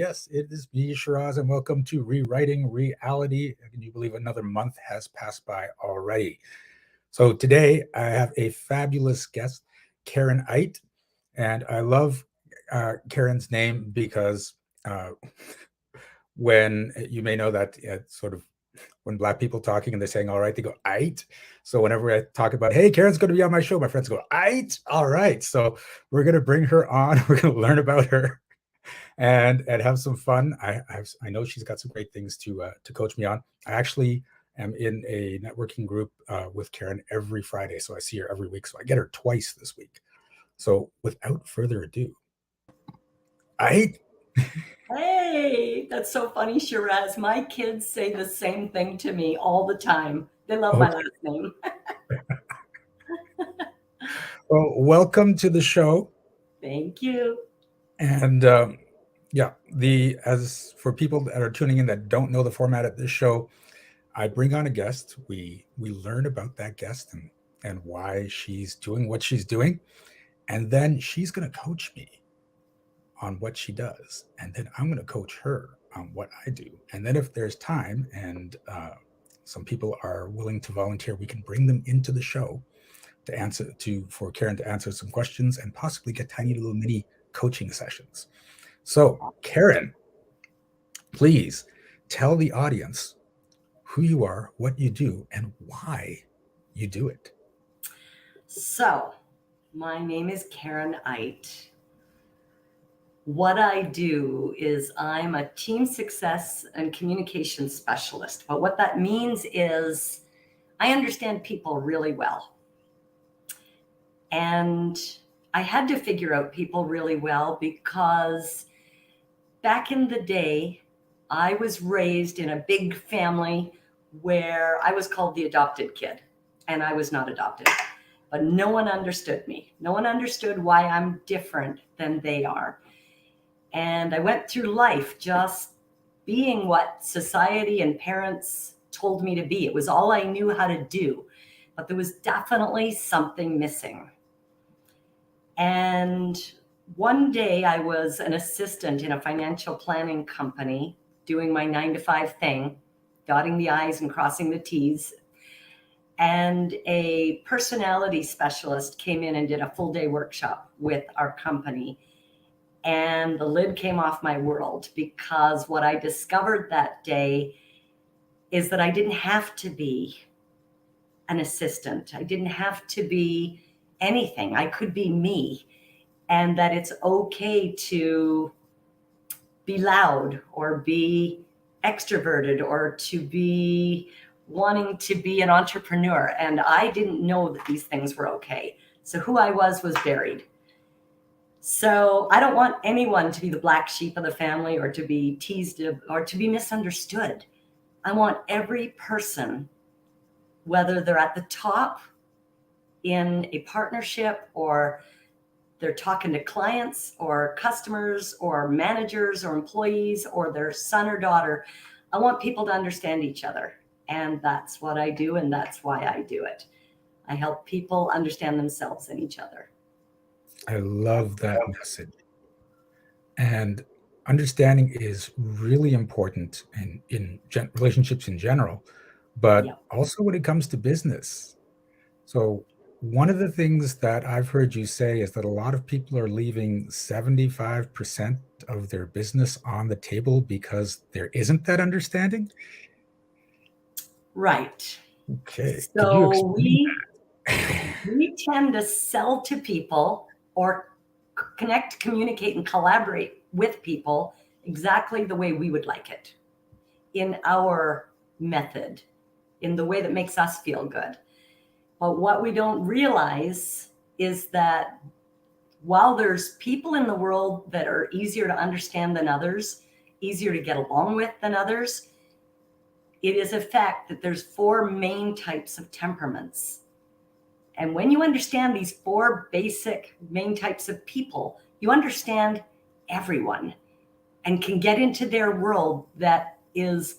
Yes, it is me, Shiraz, and welcome to Rewriting Reality. Can you believe another month has passed by already? So today I have a fabulous guest, Karen Aydt, and I love Karen's name because uh, when you may know that sort of when Black people talking and they're saying all right, they go Aydt. So whenever I talk about, hey, Karen's going to be on my show, my friends go Aydt. All right, so we're going to bring her on. We're going to learn about her and have some fun. I know she's got some great things to coach me on. I actually am in a networking group with Karen every Friday, so I see her every week. So I get her twice this week. So without further ado, I Hey, that's so funny, Shiraz. My kids say the same thing to me all the time. They love my okay. last name. Well, welcome to the show. Thank you. And yeah, the as for people that are tuning in that don't know the format of this show, I bring on a guest. We learn about that guest and why she's doing what she's doing, and then she's going to coach me on what she does, and then I'm going to coach her on what I do. And then if there's time and some people are willing to volunteer, we can bring them into the show to answer to for Karen to answer some questions and possibly get tiny little mini coaching sessions. So, Karen, please tell the audience who you are, what you do, and why you do it. So, my name is Karen Aydt. What I do is I'm a team success and communication specialist. But what that means is I understand people really well. And I had to figure out people really well because back in the day, I was raised in a big family where I was called the adopted kid, and I was not adopted. But no one understood me. No one understood why I'm different than they are. And I went through life just being what society and parents told me to be. It was all I knew how to do. But there was definitely something missing. And one day I was an assistant in a financial planning company doing my 9 to 5 thing, dotting the I's and crossing the T's. And a personality specialist came in and did a full day workshop with our company. And the lid came off my world because what I discovered that day is that I didn't have to be an assistant. I didn't have to be anything. I could be me. And that it's okay to be loud or be extroverted or to be wanting to be an entrepreneur. And I didn't know that these things were okay. So who I was buried. So I don't want anyone to be the black sheep of the family or to be teased or to be misunderstood. I want every person, whether they're at the top in a partnership or they're talking to clients or customers or managers or employees or their son or daughter. I want people to understand each other. And that's what I do. And that's why I do it. I help people understand themselves and each other. I love that message. And understanding is really important in relationships in general, but Yeah. also when it comes to business. So, one of the things that I've heard you say is that a lot of people are leaving 75% of their business on the table because there isn't that understanding. Right. Okay. Could you So explain we that? we tend to sell to people or connect, communicate, and collaborate with people exactly the way we would like it in our method, in the way that makes us feel good. But what we don't realize is that while there's people in the world that are easier to understand than others, easier to get along with than others, it is a fact that there's 4 main types of temperaments. And when you understand these 4 basic main types of people, you understand everyone and can get into their world that is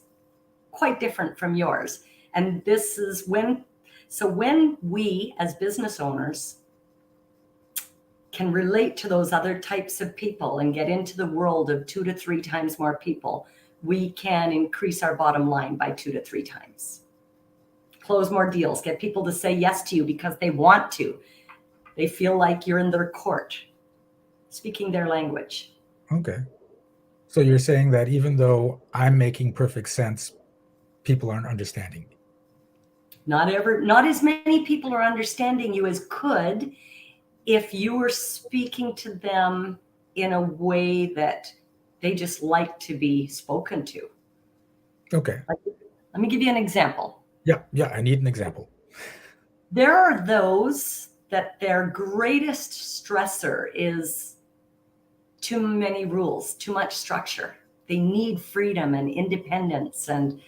quite different from yours. And this is when we as business owners can relate to those other types of people and get into the world of 2 to 3 times more people, we can increase our bottom line by 2 to 3 times. Close more deals, get people to say yes to you because they want to. They feel like you're in their court, speaking their language. Okay. So you're saying that even though I'm making perfect sense, people aren't understanding me. Not as many people are understanding you as could if you were speaking to them in a way that they just like to be spoken to. Okay. Let me give you an example. Yeah, I need an example. There are those that their greatest stressor is too many rules, too much structure. They need freedom and independence, and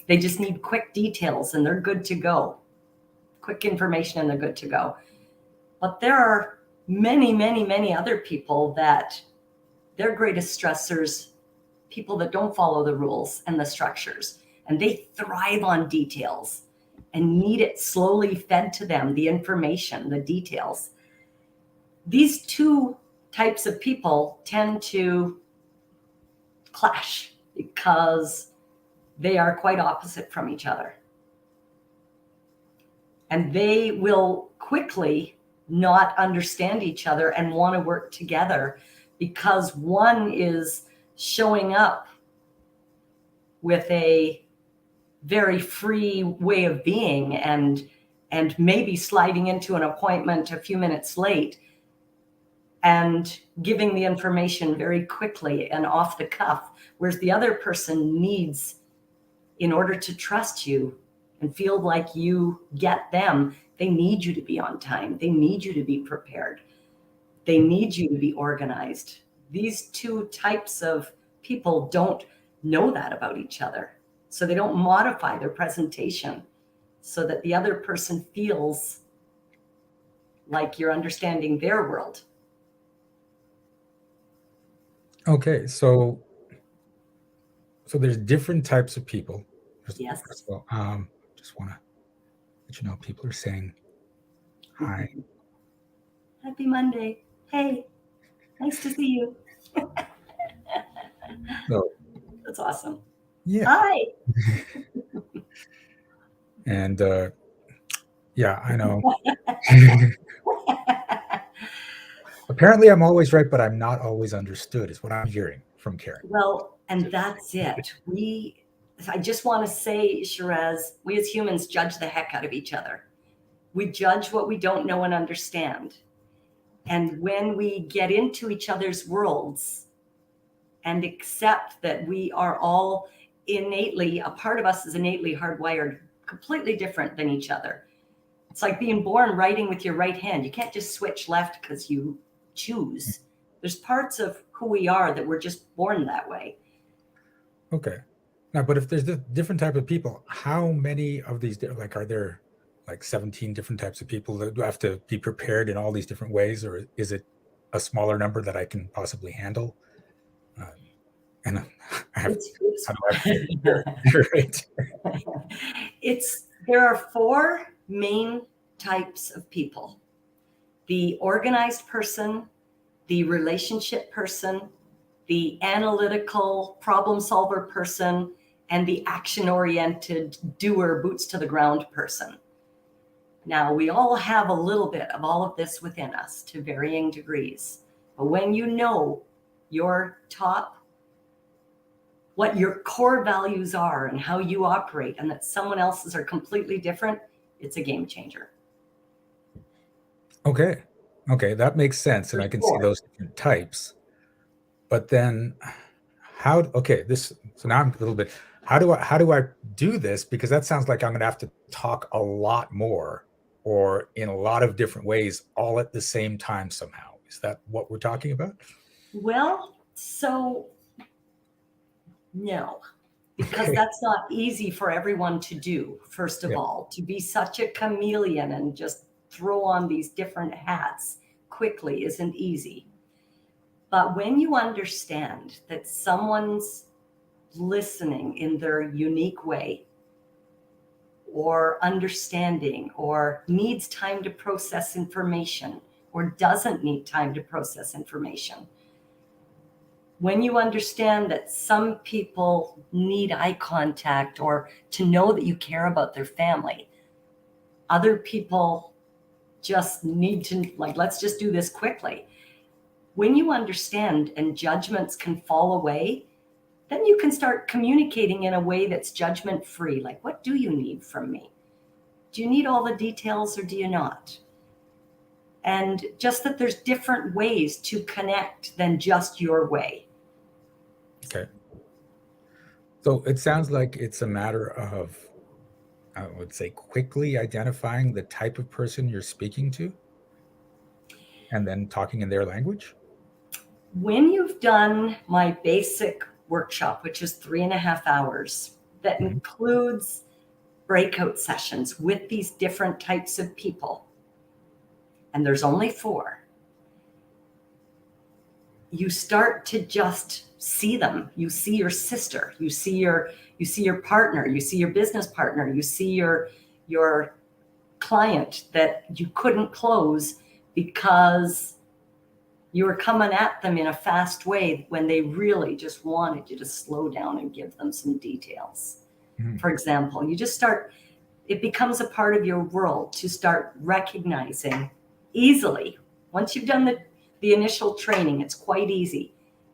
they just need quick details, and they're good to go. Quick information, and they're good to go. But there are many, many, many other people that their greatest stressors, people that don't follow the rules and the structures, and they thrive on details and need it slowly fed to them, the information, the details. These two types of people tend to clash because they are quite opposite from each other. And they will quickly not understand each other and want to work together because one is showing up with a very free way of being and maybe sliding into an appointment a few minutes late and giving the information very quickly and off the cuff, whereas the other person needs, in order to trust you and feel like you get them, they need you to be on time. They need you to be prepared. They need you to be organized. These two types of people don't know that about each other. So they don't modify their presentation so that the other person feels like you're understanding their world. Okay, so there's different types of people. Yes. First of all, just want to let you know people are saying hi. Happy Monday. Hey, nice to see you. So, That's awesome. yeah. Hi. And yeah, I know. Apparently I'm always right, but I'm not always understood, is what I'm hearing from Karen. Well, and that's it. I just want to say, Shiraz, we as humans judge the heck out of each other. We judge what we don't know and understand. And when we get into each other's worlds and accept that we are all innately, a part of us is innately hardwired, completely different than each other. It's like being born writing with your right hand. You can't just switch left because you choose. There's parts of who we are that we're just born that way. Okay. Now, but if there's the different type of people, how many of these, like, are there like 17 different types of people that have to be prepared in all these different ways, or is it a smaller number that I can possibly handle? And I have, how do I right? There are 4 main types of people: the organized person, the relationship person, the analytical problem solver person, and the action-oriented doer, boots to the ground person. Now, we all have a little bit of all of this within us to varying degrees. But when you know your top, what your core values are and how you operate, and that someone else's are completely different, it's a game changer. Okay, that makes sense, and I can see those different types. But then, so now I'm a little bit. How do I do this? Because that sounds like I'm going to have to talk a lot more, or in a lot of different ways, all at the same time somehow. Is that what we're talking about? Well, so no, because that's not easy for everyone to do. First of all, to be such a chameleon and just throw on these different hats quickly isn't easy. But when you understand that someone's listening in their unique way, or understanding, or needs time to process information, or doesn't need time to process information. When you understand that some people need eye contact or to know that you care about their family, other people just need to, like, let's just do this quickly. When you understand and judgments can fall away, then you can start communicating in a way that's judgment free. Like, what do you need from me? Do you need all the details or do you not? And just that there's different ways to connect than just your way. Okay. So it sounds like it's a matter of, I would say, quickly identifying the type of person you're speaking to and then talking in their language. When you've done my basic workshop, which is 3.5 hours, that Mhm. includes breakout sessions with these different types of people, and there's only 4, you start to just see them. You see your sister, you see your partner, you see your business partner, you see your client that you couldn't close because you were coming at them in a fast way when they really just wanted you to slow down and give them some details. Mhm. For example, you just start, it becomes a part of your world to start recognizing easily. Once you've done the initial training, it's quite easy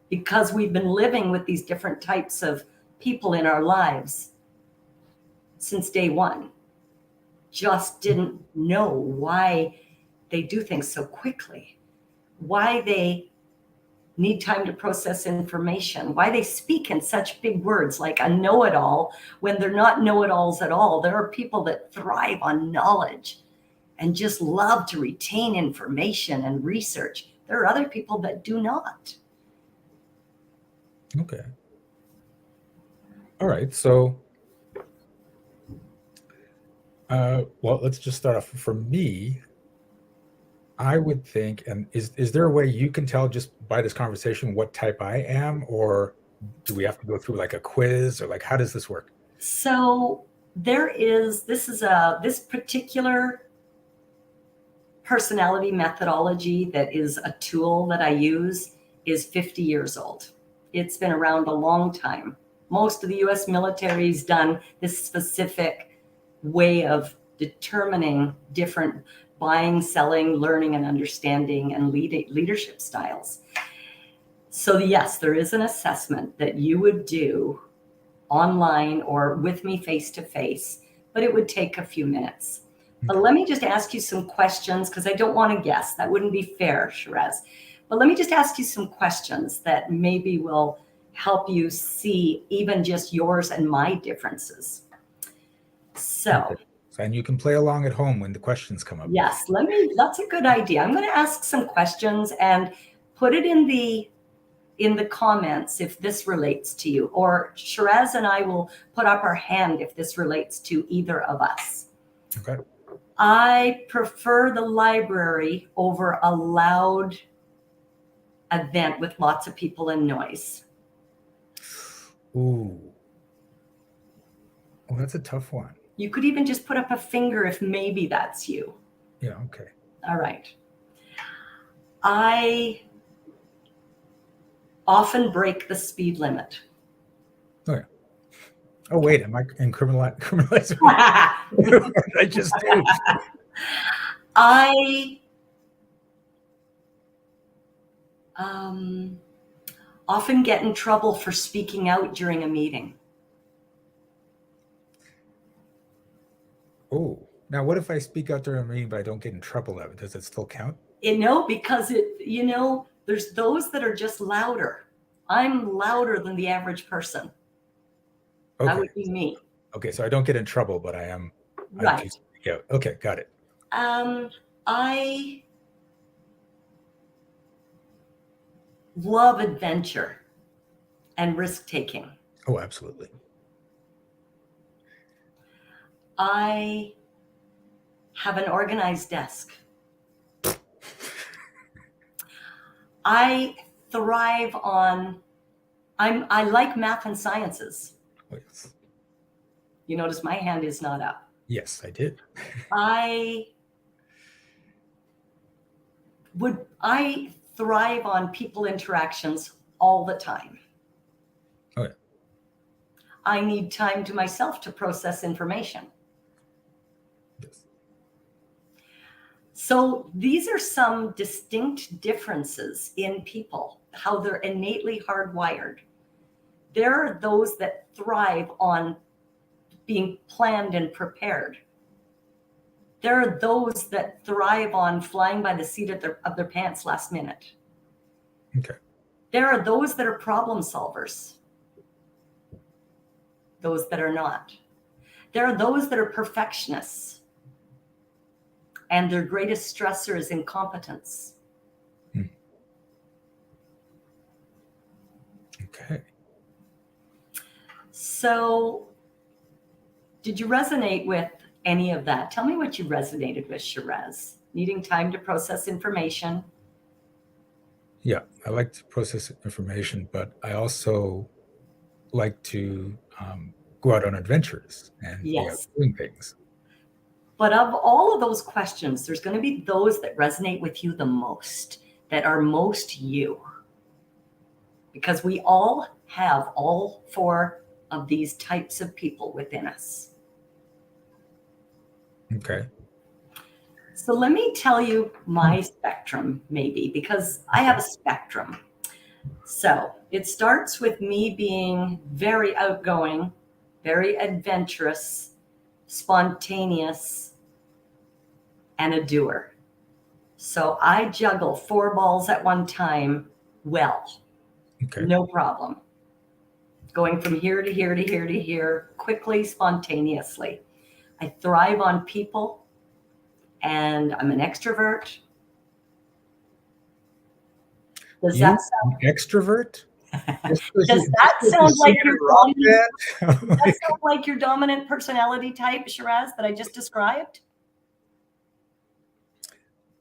because we've been living with these different types of people in our lives since day one. Just didn't know why they do things so quickly, why they need time to process information, why they speak in such big words like a know-it-all when they're not know-it-alls at all. There are people that thrive on knowledge and just love to retain information and research. There are other people that do not. Okay. All right. So, well, let's just start off. For me, I would think, and is there a way you can tell just by this conversation what type I am, or do we have to go through like a quiz, or like how does this work? So this particular personality methodology that is a tool that I use is 50 years old. It's been around a long time. Most of the US military's done this specific way of determining different buying, selling, learning, and understanding and leadership styles. So yes, there is an assessment that you would do online or with me face to face, but it would take a few minutes. But let me just ask you some questions because I don't want to guess. That wouldn't be fair, Shiraz. But let me just ask you some questions that maybe will help you see even just yours and my differences. So, Okay. And you can play along at home when the questions come up. yes, that's a good idea. I'm going to ask some questions and put it in the comments if this relates to you, or Shiraz and I will put up our hand if this relates to either of us. Okay. I prefer the library over a loud event with lots of people and noise. Ooh. Well, that's a tough one. You could even just put up a finger if maybe that's you. Yeah. Okay. All right. I often break the speed limit. Oh yeah. Oh wait, am I in criminalizing? I just do. I often get in trouble for speaking out during a meeting. Oh, now what if I speak out during a meeting but I don't get in trouble of it? Does it still count? Because there's those that are just louder. I'm louder than the average person. Okay. That would be me. Okay, so I don't get in trouble, but I Right. do speak out. Okay, got it. I love adventure and risk taking. Oh, absolutely. I have an organized desk. I thrive on, I like math and sciences. Oh, yes. You notice my hand is not up. Yes, I did. I I thrive on people interactions all the time. Oh, yeah. I need time to myself to process information. Yes. So these are some distinct differences in people, how they're innately hardwired. There are those that thrive on being planned and prepared. There are those that thrive on flying by the seat of their pants last minute. Okay. There are those that are problem solvers, those that are not. There are those that are perfectionists, and their greatest stressor is incompetence. Okay. So, did you resonate with any of that? Tell me what you resonated with, Shiraz. Needing time to process information. Yeah, I like to process information, but I also like to go out on adventures and be out Yes. doing things. But of all of those questions, there's going to be those that resonate with you the most, that are most you. Because we all have all four of these types of people within us. Okay. So let me tell you my spectrum, maybe, because I have a spectrum. So it starts with me being very outgoing, very adventurous, spontaneous, and a doer. So I juggle 4 balls at one time well, Okay. no problem. Going from here to here to here to here, quickly, spontaneously. I thrive on people, and I'm an extrovert. Does that sound An extrovert? Does that sound like your dominant personality type, Shiraz, that I just described?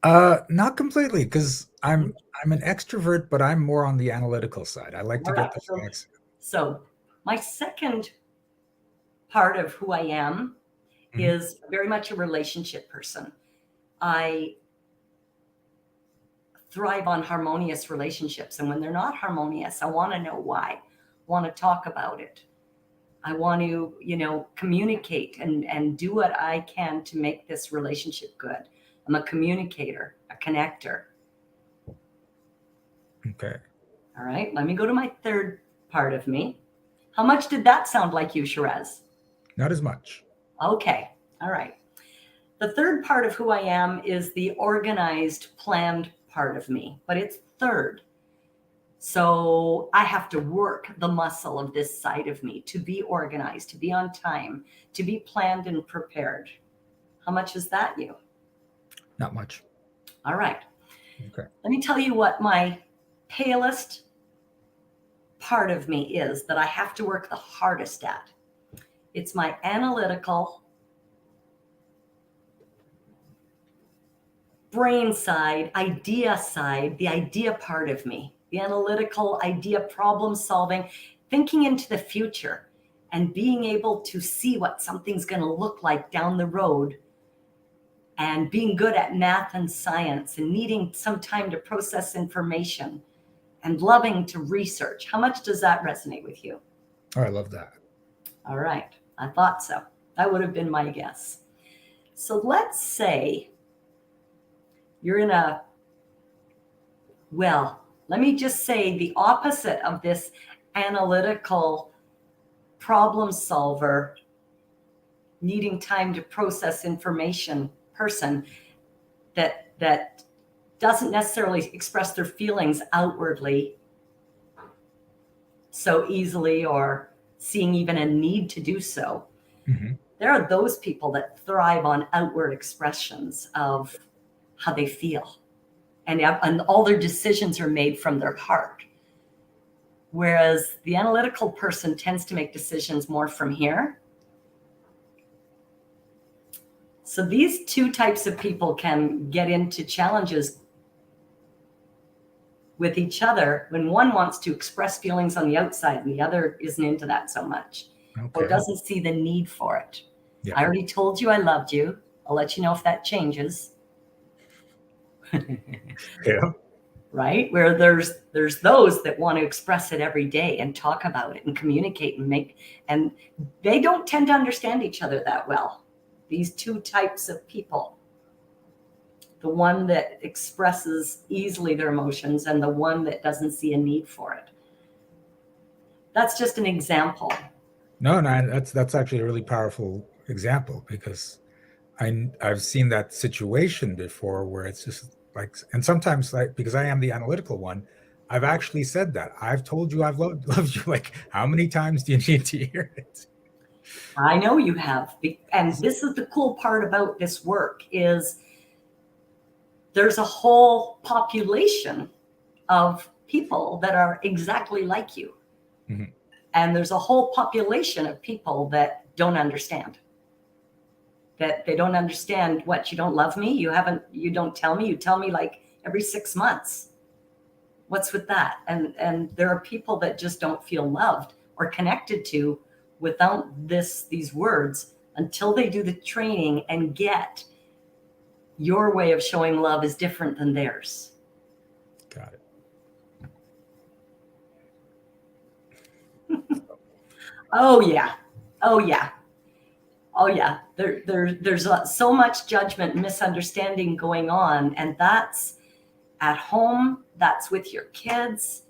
Not completely, because I'm an extrovert, but I'm more on the analytical side. I like to get the facts. So my second part of who I am is very much a relationship person. I thrive on harmonious relationships. And when they're not harmonious, I want to know why. I want to talk about it. I want to, communicate and do what I can to make this relationship good. I'm a communicator, a connector. Okay. All right. Let me go to my third part of me. How much did that sound like you, Shiraz? Not as much. Okay. All right. The third part of who I am is the organized, planned part of me, but it's third. So I have to work the muscle of this side of me to be organized, to be on time, to be planned and prepared. How much is that you? Not much. All right. Okay. Let me tell you what my palest part of me is that I have to work the hardest at. It's my analytical, brain side, the idea part of me, the analytical idea, problem solving, thinking into the future and being able to see what something's going to look like down the road, and being good at math and science and needing some time to process information and loving to research. How much does that resonate with you? Oh, I love that. All right. I thought so. That would have been my guess. So let's say you're in let me just say the opposite of this analytical problem solver, needing time to process information person that doesn't necessarily express their feelings outwardly so easily, or seeing even a need to do so. There are those people that thrive on outward expressions of how they feel, and all their decisions are made from their heart. Whereas the analytical person tends to make decisions more from here. So these two types of people can get into challenges with each other when one wants to express feelings on the outside and the other isn't into that so much, or doesn't see the need for it. Yeah. I already told you I loved you. I'll let you know if that changes. Yeah. Right? Where there's those that want to express it every day and talk about it and communicate and make, and they don't tend to understand each other that well. These two types of people, the one that expresses easily their emotions and the one that doesn't see a need for it. That's just an example. No, that's actually a really powerful example, because I've seen that situation before where it's just like, and sometimes, like, because I am the analytical one, I've actually said that. I've told you I've loved you. Like, how many times do you need to hear it? I know you have. And this is the cool part about this work is there's a whole population of people that are exactly like you. Mhm. And there's a whole population of people that don't understand. That they don't understand what, you don't love me, you don't tell me, you tell me like every 6 months. What's with that? And there are people that just don't feel loved or connected to without these words until they do the training and get your way of showing love is different than theirs. Got it. Oh yeah. Oh yeah. Oh yeah. There's so much judgment and misunderstanding going on, and that's at home, that's with your kids,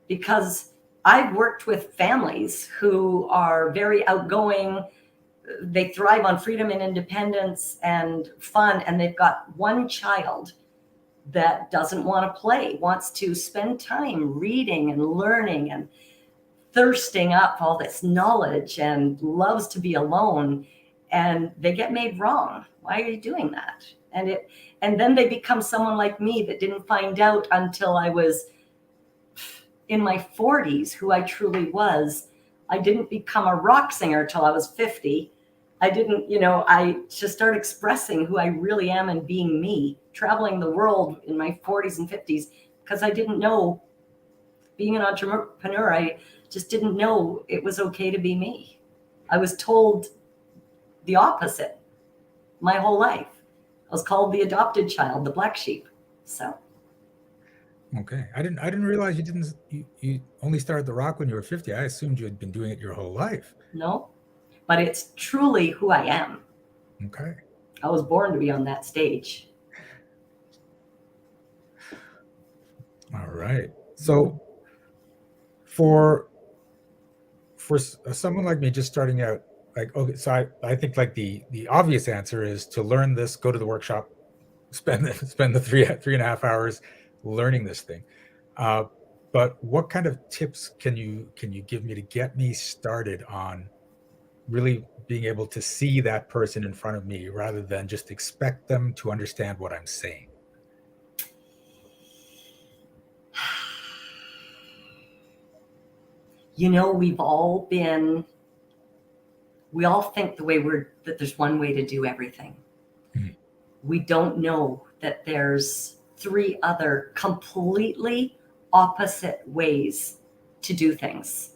because I've worked with families who are very outgoing. They thrive on freedom and independence and fun, and they've got one child that doesn't want to play, wants to spend time reading and learning and thirsting up all this knowledge and loves to be alone, and they get made wrong. Why are you doing that? And then they become someone like me that didn't find out until I was in my 40s who I truly was. I didn't become a rock singer till I was 50. I didn't, I just started expressing who I really am and being me, traveling the world in my 40s and 50s, because I didn't know, being an entrepreneur, I just didn't know it was okay to be me. I was told the opposite my whole life. I was called the adopted child, the black sheep. So Okay. I didn't realize you only started the rock when you were 50. I assumed you had been doing it your whole life. no, but it's truly who I am. Okay. I was born to be on that stage. All right. So for someone like me just starting out, like, okay, so I think like the obvious answer is to learn this, go to the workshop, spend the 3.5 hours learning this thing. But what kind of tips can you give me to get me started on really being able to see that person in front of me rather than just expect them to understand what I'm saying? We all think that there's one way to do everything. Mhm. We don't know that there's 3 other completely opposite ways to do things,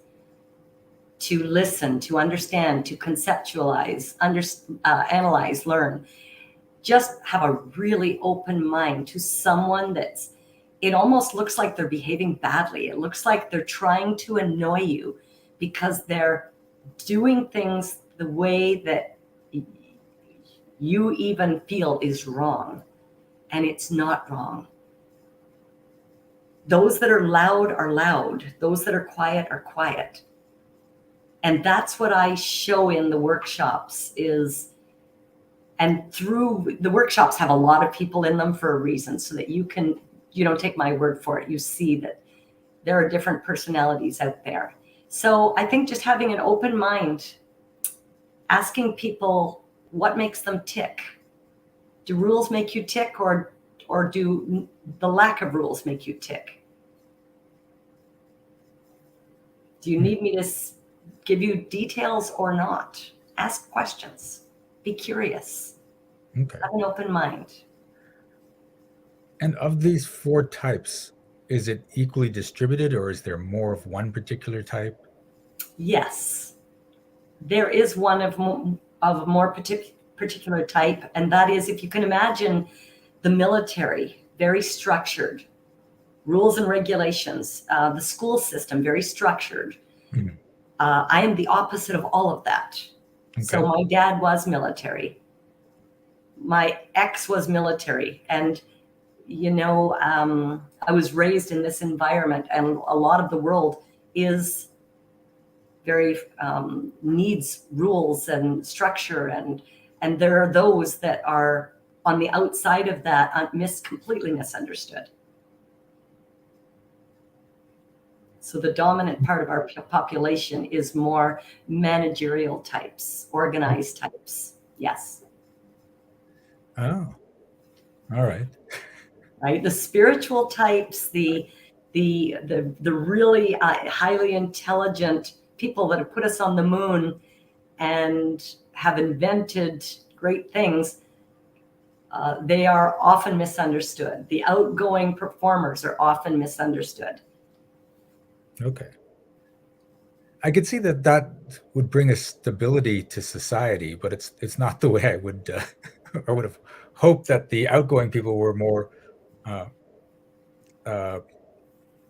to listen, to understand, to conceptualize, analyze, learn. Just have a really open mind to someone it almost looks like they're behaving badly. It looks like they're trying to annoy you because they're doing things the way that you even feel is wrong, and it's not wrong. Those that are loud, those that are quiet. And that's what I show in the workshops and through the workshops have a lot of people in them for a reason, so that you don't take my word for it. You see that there are different personalities out there. So I think just having an open mind, asking people what makes them tick. Do rules make you tick, or do the lack of rules make you tick? Do you need me to give you details or not? Ask questions. Be curious. Okay. Have an open mind. And of these 4 types, is it equally distributed, or is there more of one particular type? Yes, there is one of a more particular type, and that is, if you can imagine the military, very structured. Rules and regulations, the school system, very structured. Mhm. I am the opposite of all of that. Okay. So my dad was military. My ex was military. And, I was raised in this environment, and a lot of the world is very needs rules and structure. And there are those that are on the outside of that, completely misunderstood. So the dominant part of our population is more managerial types, organized types. Yes. Oh, all right. Right. The spiritual types, the really highly intelligent people that have put us on the moon and have invented great things, they are often misunderstood. The outgoing performers are often misunderstood. Okay. I could see that would bring a stability to society, but it's not the way I would I would have hoped that the outgoing people were more. Uh, uh,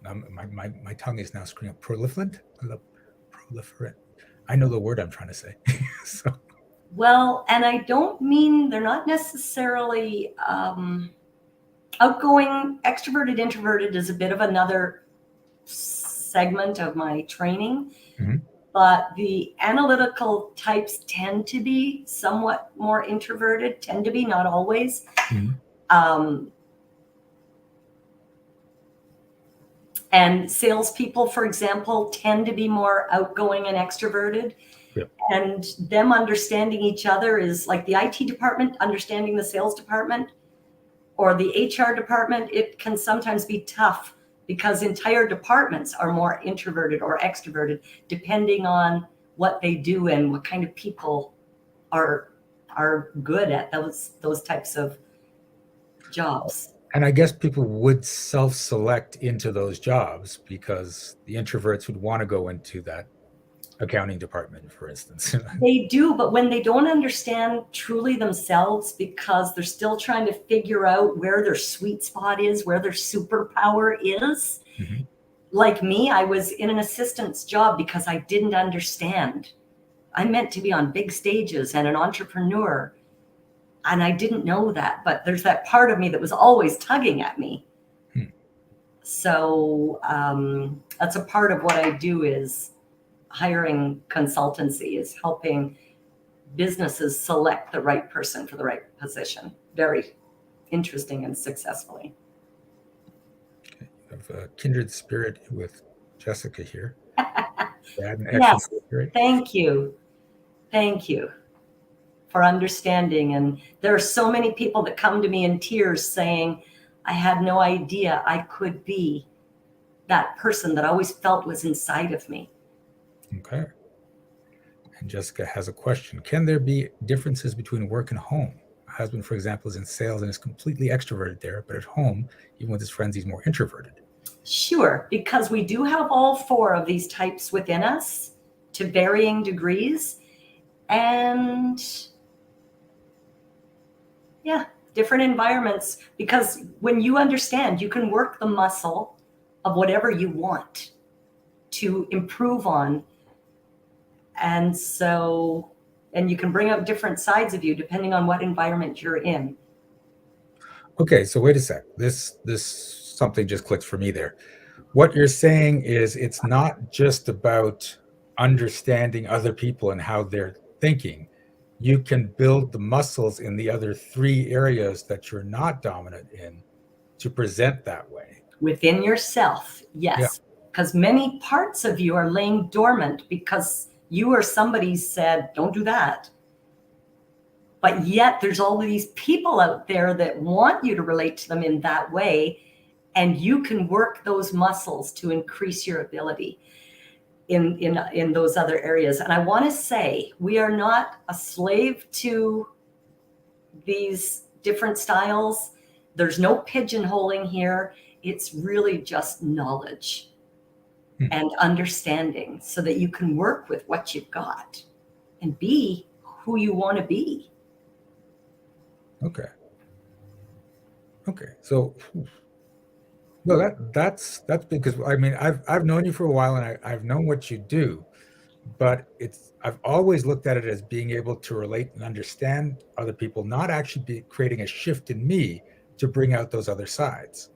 my tongue is now screwing up. Proliferate. I know the word I'm trying to say. So Well, and I don't mean they're not necessarily outgoing. Extroverted, introverted is a bit of another segment of my training. Mhm. But the analytical types tend to be somewhat more introverted, not always. Mhm. And salespeople, for example, tend to be more outgoing and extroverted. Yep. And them understanding each other is like the IT department understanding the sales department or the HR department. It can sometimes be tough because entire departments are more introverted or extroverted, depending on what they do and what kind of people are good at those types of jobs. And I guess people would self-select into those jobs because the introverts would want to go into that accounting department, for instance. They do, but when they don't understand truly themselves because they're still trying to figure out where their sweet spot is, where their superpower is. Mhm. Like me, I was in an assistant's job because I didn't understand. I meant to be on big stages and an entrepreneur. And I didn't know that, but there's that part of me that was always tugging at me. Hmm. So that's a part of what I do is hiring consultancy, is helping businesses select the right person for the right position. Very interesting and successfully. Okay. You have a kindred spirit with Jessica here. Dad and Yes, spirit. thank you. Thank you for understanding. And there are so many people that come to me in tears saying, I had no idea I could be that person that I always felt was inside of me. Okay. And Jessica has a question. Can there be differences between work and home? My husband, for example, is in sales and is completely extroverted there, but at home, even with his friends, he's more introverted. Sure, because we do have all four of these types within us to varying degrees. And yeah, different environments, because when you understand, you can work the muscle of whatever you want to improve on. And you can bring out different sides of you depending on what environment you're in. Okay, so wait a sec. This something just clicked for me there. What you're saying is it's not just about understanding other people and how they're thinking. You can build the muscles in the other three areas that you're not dominant in to present that way. Within yourself, yes. Because many parts of you are laying dormant because you or somebody said, don't do that. But yet there's all of these people out there that want you to relate to them in that way. And you can work those muscles to increase your ability in those other areas. And I want to say, we are not a slave to these different styles. There's no pigeonholing here. It's really just knowledge and understanding so that you can work with what you've got and be who you want to be. Okay. Okay. So, no, that's because I mean I've known you for a while and I've known what you do, but I've always looked at it as being able to relate and understand other people, not actually be creating a shift in me to bring out those other sides.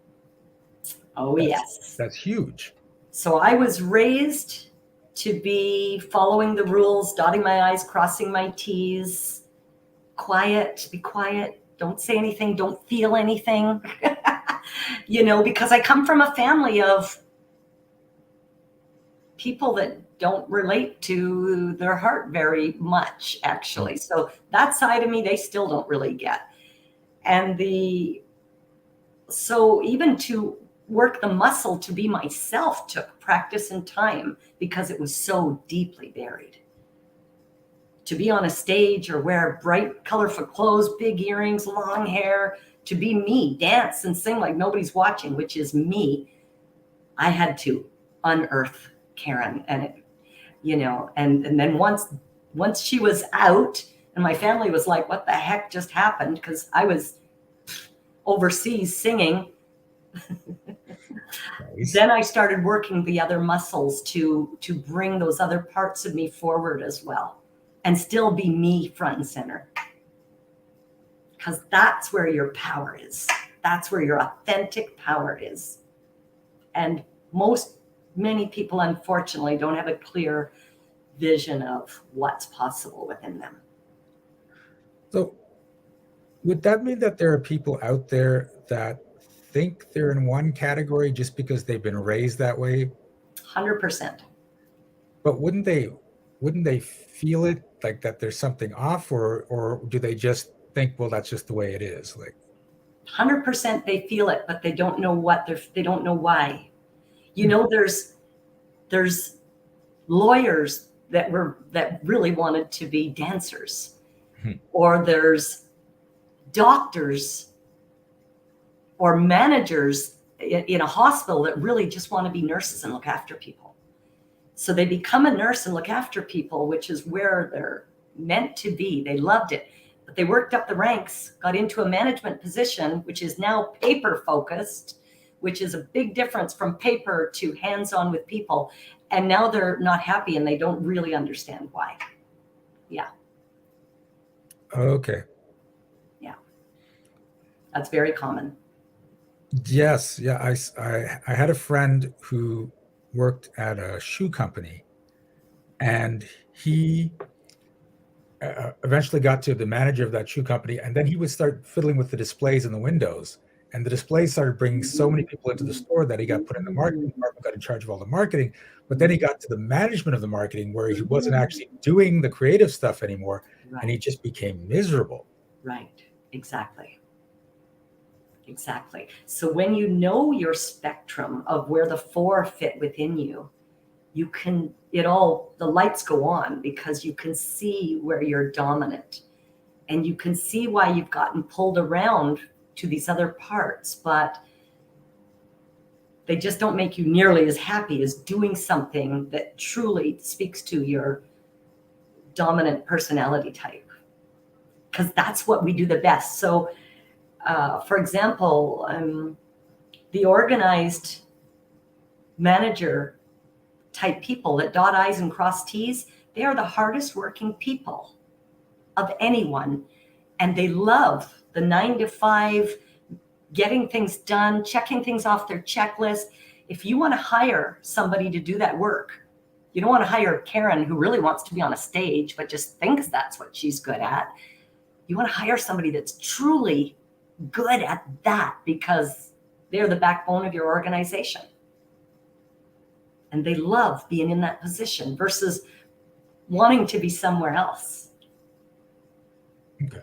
Oh, That's yes. that's huge. So I was raised to be following the rules, dotting my I's, crossing my T's, quiet, be quiet, don't say anything, don't feel anything. Because I come from a family of people that don't relate to their heart very much, actually. So that side of me, they still don't really get. And so even to work the muscle to be myself took practice and time because it was so deeply buried. To be on a stage or wear bright, colorful clothes, big earrings, long hair, to be me, dance and sing like nobody's watching, which is me, I had to unearth Karen. And then once she was out and my family was like, what the heck just happened? Because I was overseas singing. Nice. Then I started working the other muscles to bring those other parts of me forward as well and still be me front and center. Because that's where your power is. That's where your authentic power is. And many people, unfortunately, don't have a clear vision of what's possible within them. So, would that mean that there are people out there that think they're in one category just because they've been raised that way? 100%. But wouldn't they feel it like that there's something off, or do they just think, well, that's just the way it is? Like, 100% they feel it, but they don't know they don't know why. There's lawyers that really wanted to be dancers, hmm, or there's doctors or managers in a hospital that really just want to be nurses and look after people. So they become a nurse and look after people, which is where they're meant to be. They loved it, but they worked up the ranks, got into a management position, which is now paper focused, which is a big difference from paper to hands-on with people. And now they're not happy and they don't really understand why. Yeah. okay. Yeah. That's very common. Yes, yeah. I had a friend who worked at a shoe company, and he eventually got to the manager of that shoe company, and then he would start fiddling with the displays in the windows. And the displays started bringing so many people into the store that he got put in the marketing department, got in charge of all the marketing. But then he got to the management of the marketing where he wasn't actually doing the creative stuff anymore, and he Right. just became miserable. Right. Exactly. Exactly. So when you know your spectrum of where the four fit within you, the lights go on because you can see where you're dominant and you can see why you've gotten pulled around to these other parts, but they just don't make you nearly as happy as doing something that truly speaks to your dominant personality type, because that's what we do the best. So, for example, the organized manager type people that dot I's and cross T's, they are the hardest working people of anyone. And they love the 9 to 5, getting things done, checking things off their checklist. If you want to hire somebody to do that work, you don't want to hire Karen who really wants to be on a stage, but just thinks that's what she's good at. You want to hire somebody that's truly good at that because they're the backbone of your organization. And they love being in that position versus wanting to be somewhere else. Okay.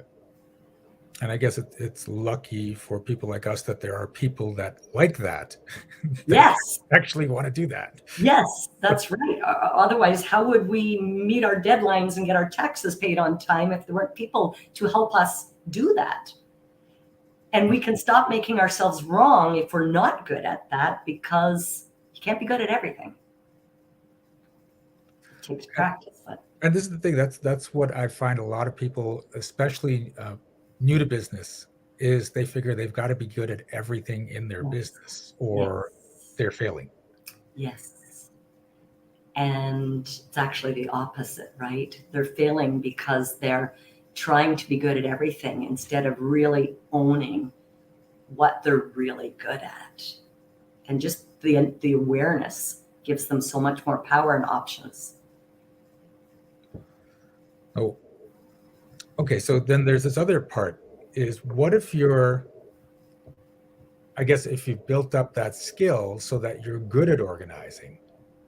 And I guess it's lucky for people like us that there are people that like that, that Yes. actually want to do that. Yes, that's right. Otherwise, how would we meet our deadlines and get our taxes paid on time if there weren't people to help us do that? And we can stop making ourselves wrong if we're not good at that, because you can't be good at everything. It takes practice. And this is the thing, that's what I find a lot of people, especially new to business, is they figure they've got to be good at everything in their business or they're failing. Yes. And it's actually the opposite, right? They're failing because they're trying to be good at everything instead of really owning what they're really good at. And just the awareness gives them so much more power and options. Oh, okay. So then there's this other part is what if I guess if you've built up that skill so that you're good at organizing,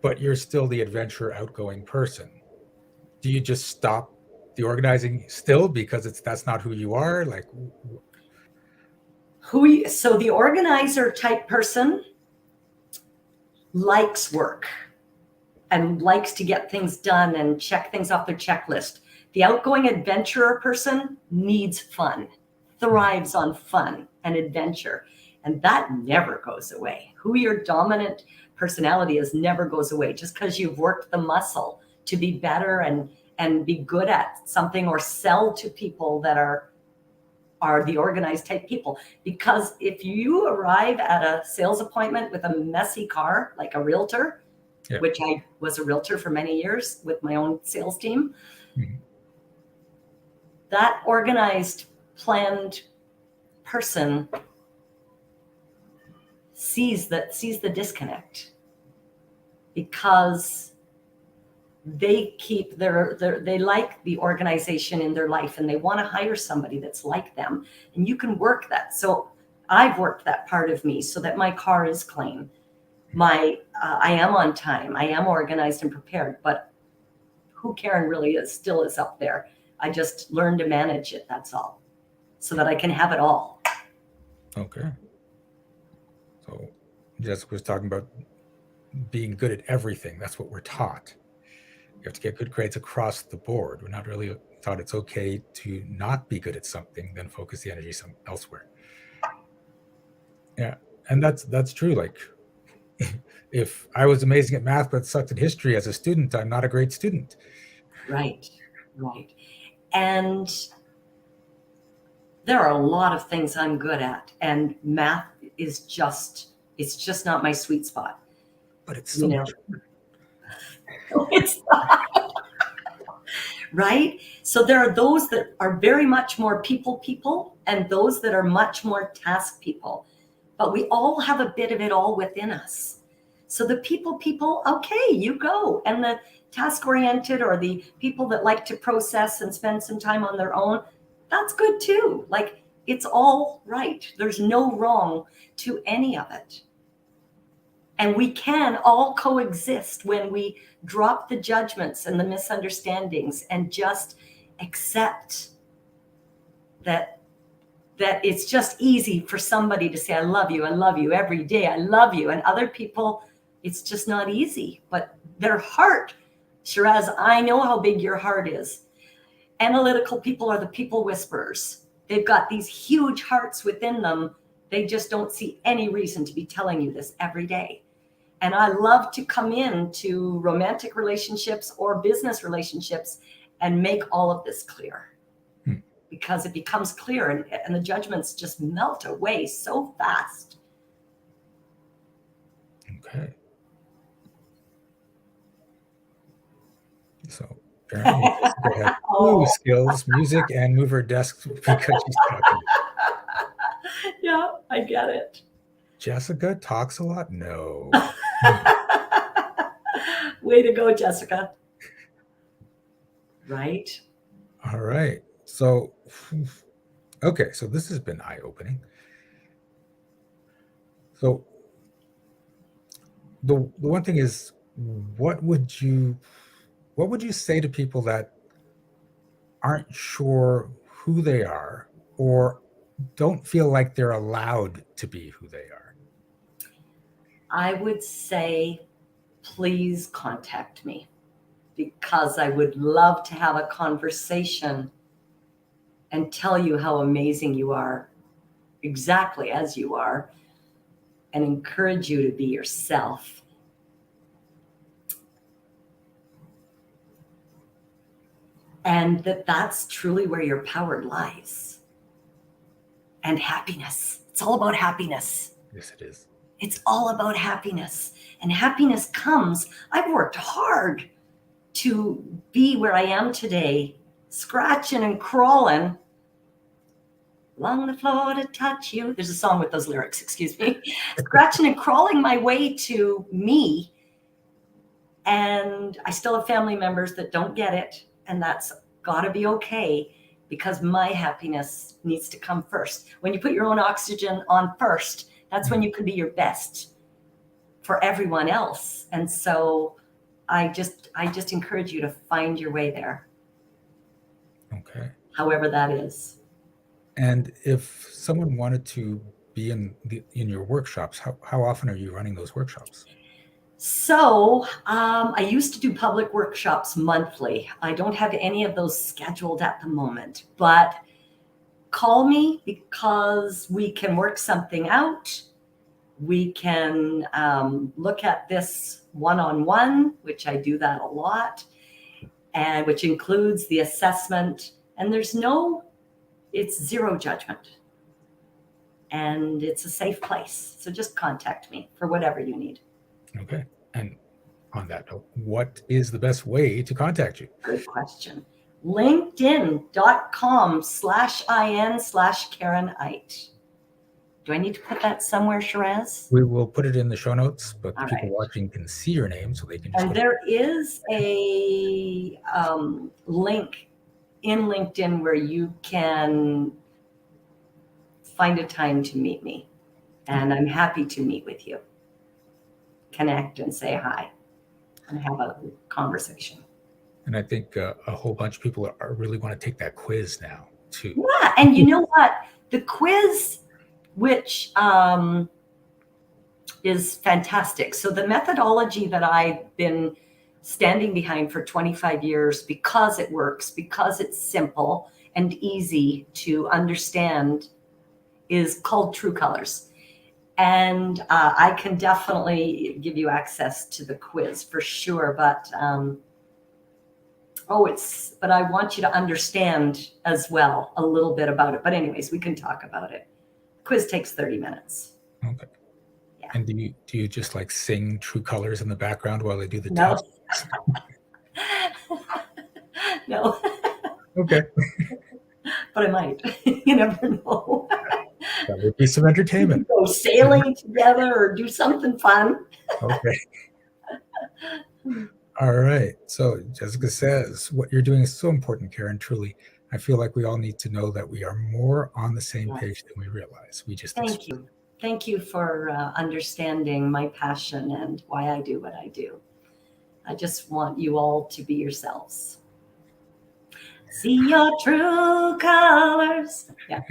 but you're still the adventure outgoing person, do you just stop the organizing still because that's not who you are? Like, So the organizer type person likes work and likes to get things done and check things off their checklist. The outgoing adventurer person needs fun, thrives on fun and adventure, and that never goes away. Who your dominant personality is never goes away. Just because you've worked the muscle to be better and be good at something or sell to people that are the organized type people. Because if you arrive at a sales appointment with a messy car, like a realtor, which I was a realtor for many years with my own sales team, that organized, planned person sees the disconnect because they keep they like the organization in their life and they want to hire somebody that's like them, and you can work that. So I've worked that part of me so that my car is clean, I am on time, I am organized and prepared, but who Karen really is still is up there. I just learned to manage it, that's all, so that I can have it all. okay. So Jessica was talking about being good at everything. That's what we're taught. You have to get good grades across the board. We're not really taught it's okay to not be good at something, then focus the energy elsewhere. Yeah, and that's true. Like, if I was amazing at math but sucked at history as a student, I'm not a great student. Right. And there are a lot of things I'm good at, and math is it's just not my sweet spot. But it's so much fun. It's not. Right? So there are those that are very much more people and those that are much more task people. But we all have a bit of it all within us. So the people, okay, you go. And the task oriented or the people that like to process and spend some time on their own, that's good too. Like, it's all right. There's no wrong to any of it. And we can all coexist when we drop the judgments and the misunderstandings and just accept that it's just easy for somebody to say, I love you every day, I love you. And other people, it's just not easy. But their heart, Shiraz, I know how big your heart is. Analytical people are the people whisperers. They've got these huge hearts within them. They just don't see any reason to be telling you this every day. And I love to come into romantic relationships or business relationships and make all of this clear. Because it becomes clear and the judgments just melt away so fast. Okay. So apparently Jessica had two skills, music and move her desk because she's talking. Yeah, I get it. Jessica talks a lot? No. Way to go, Jessica. Right? All right. So, okay. So this has been eye-opening. So the one thing is, what would you say to people that aren't sure who they are or don't feel like they're allowed to be who they are? I would say, please contact me, because I would love to have a conversation and tell you how amazing you are, exactly as you are, and encourage you to be yourself. And that's truly where your power lies. and happiness. It's all about happiness. Yes, it is. It's all about happiness. And happiness comes, I've worked hard to be where I am today, scratching and crawling along the floor to touch you. There's a song with those lyrics, excuse me. Scratching and crawling my way to me. And I still have family members that don't get it. And that's got to be okay, because my happiness needs to come first. When you put your own oxygen on first, that's when you can be your best for everyone else. And so I just encourage you to find your way there. Okay. However that is. And if someone wanted to be in your workshops, how often are you running those workshops? So I used to do public workshops monthly. I don't have any of those scheduled at the moment, but call me, because we can work something out. We can look at this one-on-one, which I do that a lot, and which includes the assessment. And it's zero judgment. And it's a safe place. So just contact me for whatever you need. Okay. And on that note, what is the best way to contact you? Good question. LinkedIn.com/IN/Karen Aydt. Do I need to put that somewhere, Shiraz? We will put it in the show notes, but the All people right. watching can see your name, so they can just. And there is a link in LinkedIn where you can find a time to meet me. And I'm happy to meet with you, connect and say hi and have a conversation. And I think a whole bunch of people really want to take that quiz now too. Yeah, and you know what? The quiz, which is fantastic. So the methodology that I've been standing behind for 25 years, because it works, because it's simple and easy to understand, is called True Colors. And I can definitely give you access to the quiz for sure. But but I want you to understand as well a little bit about it. But anyways, we can talk about it. Quiz takes 30 minutes. Okay. Yeah. And do you just like sing True Colors in the background while they do the No. test? No. Okay. But I might. You never know. That would be some entertainment. Go sailing together or do something fun. Okay. All right. So Jessica says, what you're doing is so important, Karen. Truly, I feel like we all need to know that we are more on the same page than we realize. We just Thank you. Thank you for understanding my passion and why I do what I do. I just want you all to be yourselves. See your true colors. Yeah.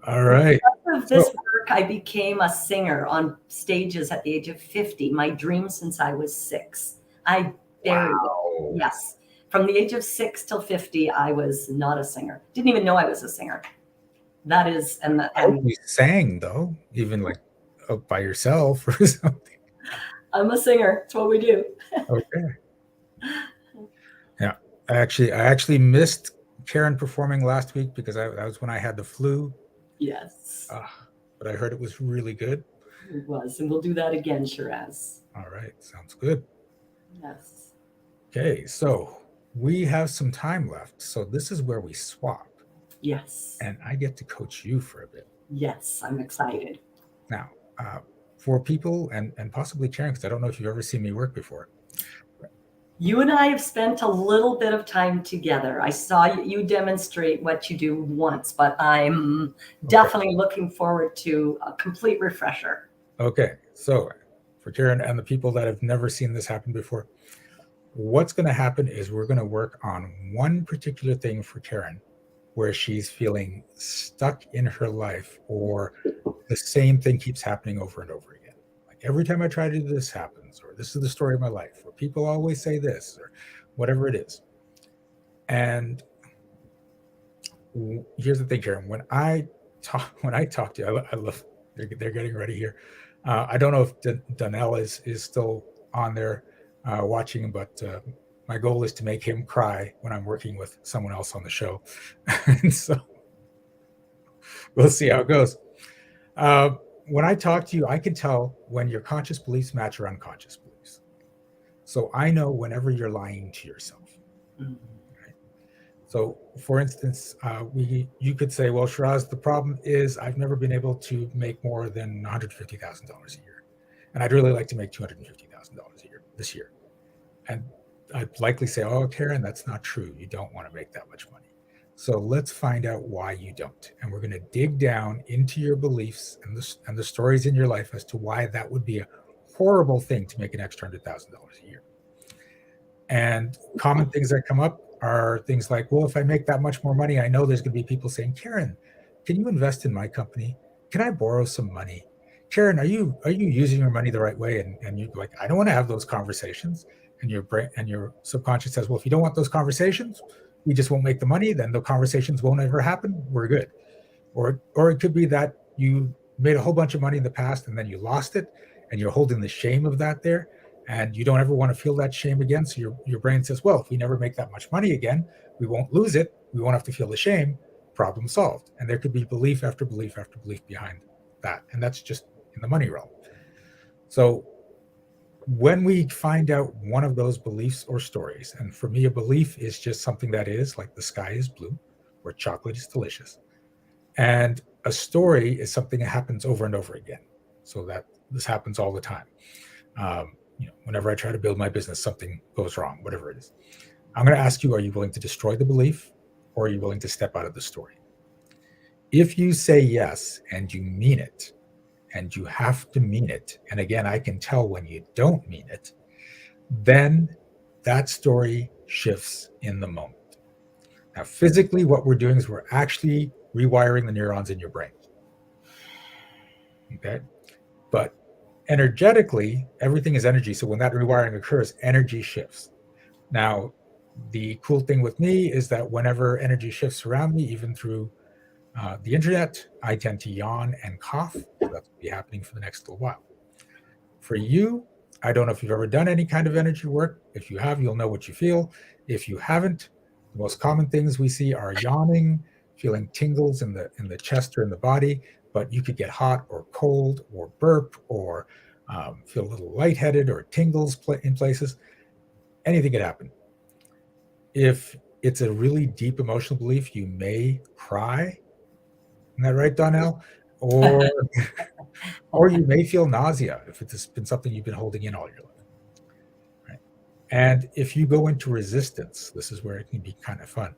All right. Because of this work, I became a singer on stages at the age of 50. My dream since I was 6. I buried it. Yes. From the age of 6 till 50, I was not a singer. Didn't even know I was a singer. That is, and you sang though, even like by yourself or something. I'm a singer. It's what we do. Okay. Yeah. I actually missed Karen performing last week because that was when I had the flu. Yes. But I heard it was really good. It was. And we'll do that again, Shiraz. All right. Sounds good. Yes. Okay. So we have some time left. So this is where we swap. Yes. And I get to coach you for a bit. Yes. I'm excited. Now, for people and possibly Karen, because I don't know if you've ever seen me work before. You and I have spent a little bit of time together. I saw you demonstrate what you do once, but I'm definitely looking forward to a complete refresher. Okay. So for Karen and the people that have never seen this happen before, what's going to happen is we're going to work on one particular thing for Karen where she's feeling stuck in her life or the same thing keeps happening over and over again. Like every time I try to do this happens, or this is the story of my life, or people always say this, or whatever it is. And here's the thing, Karen, when I talk to you, I love, they're getting ready here. I don't know if Donnell is still on there watching, but my goal is to make him cry when I'm working with someone else on the show. And so We'll see how it goes. Uh, when I talk to you, I can tell when your conscious beliefs match your unconscious beliefs. So I know whenever you're lying to yourself. Mhm. Right? So, for instance, you could say, "Well, Shiraz, the problem is I've never been able to make more than $150,000 a year, and I'd really like to make $250,000 a year this year." And I'd likely say, "Oh, Karen, that's not true. You don't want to make that much money." So let's find out why you don't. And we're going to dig down into your beliefs and the stories in your life as to why that would be a horrible thing to make an extra $100,000 a year. And common things that come up are things like, well, if I make that much more money, I know there's going to be people saying, Karen, can you invest in my company? Can I borrow some money? Karen, are you using your money the right way? And you're like, I don't want to have those conversations. And your brain and your subconscious says, well, if you don't want those conversations, we just won't make the money. Then the conversations won't ever happen. We're good. Or it could be that you made a whole bunch of money in the past and then you lost it, and you're holding the shame of that there, and you don't ever want to feel that shame again. So your brain says, well, if we never make that much money again, we won't lose it. We won't have to feel the shame. Problem solved. And there could be belief after belief after belief behind that. And that's just in the money realm. So when we find out one of those beliefs or stories, and for me, a belief is just something that is like the sky is blue or chocolate is delicious. And a story is something that happens over and over again. So that this happens all the time. Whenever I try to build my business, something goes wrong, whatever it is. I'm going to ask you, are you willing to destroy the belief, or are you willing to step out of the story? If you say yes and you mean it, and you have to mean it, and again, I can tell when you don't mean it, then that story shifts in the moment. Now, physically, what we're doing is we're actually rewiring the neurons in your brain. Okay. But energetically, everything is energy. So when that rewiring occurs, energy shifts. Now, the cool thing with me is that whenever energy shifts around me, even through the internet, I tend to yawn and cough. So that's going to be happening for the next little while. For you, I don't know if you've ever done any kind of energy work. If you have, you'll know what you feel. If you haven't, the most common things we see are yawning, feeling tingles in the chest or in the body, but you could get hot or cold or burp or feel a little lightheaded or tingles in places. Anything could happen. If it's a really deep emotional belief, you may cry. Isn't that right, Donnell? Or or you may feel nausea if it's been something you've been holding in all your life. Right? And if you go into resistance, this is where it can be kind of fun.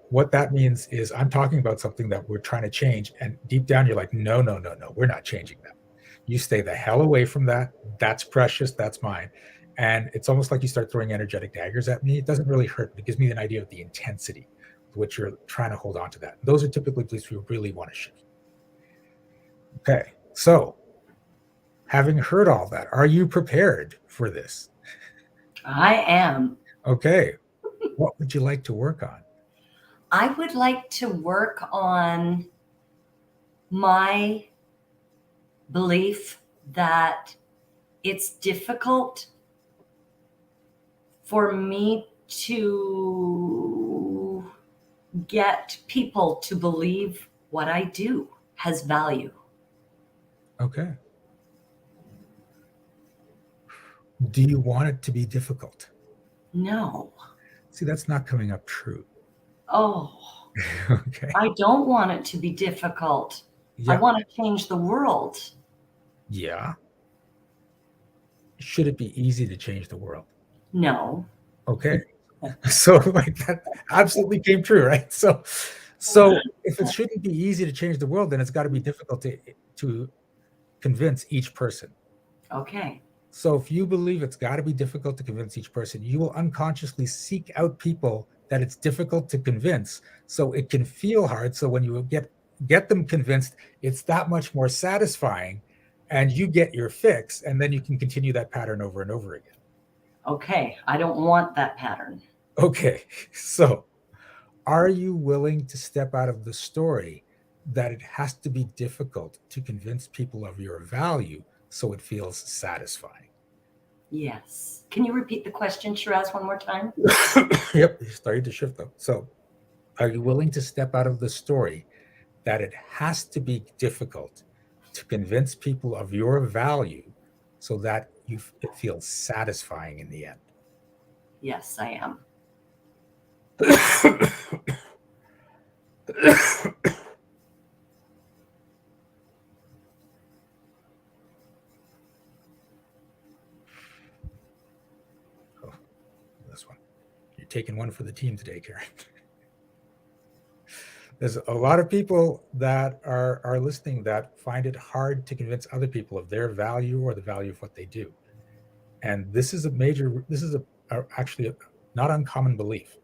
What that means is I'm talking about something that we're trying to change, and deep down you're like, no, no, no, no, we're not changing that. You stay the hell away from that. That's precious. That's mine. And it's almost like you start throwing energetic daggers at me. It doesn't really hurt, but it gives me an idea of the intensity with which you're trying to hold on to that. And those are typically beliefs we really want to shift. Okay, so having heard all that, are you prepared for this? I am. Okay, what would you like to work on? I would like to work on my belief that it's difficult for me to get people to believe what I do has value. Okay. Do you want it to be difficult? No. See, that's not coming up true. Oh, Okay. I don't want it to be difficult. I Yeah. want to change the world. Yeah. Should it be easy to change the world? No. Okay. So like that absolutely came true, right? So if it shouldn't be easy to change the world, then it's got to be difficult to convince each person. Okay. So if you believe it's got to be difficult to convince each person, you will unconsciously seek out people that it's difficult to convince. So it can feel hard. So when you get them convinced, it's that much more satisfying, and you get your fix, and then you can continue that pattern over and over again. Okay. I don't want that pattern. Okay. So are you willing to step out of the story that it has to be difficult to convince people of your value so it feels satisfying? Yes. Can you repeat the question, Shiraz, one more time? Yep, you started to shift though. So, are you willing to step out of the story that it has to be difficult to convince people of your value so that it feels satisfying in the end. Yes, I am. Oh, this one. You're taking one for the team today, Karen. There's a lot of people that are listening that find it hard to convince other people of their value or the value of what they do. And this is actually a not uncommon belief.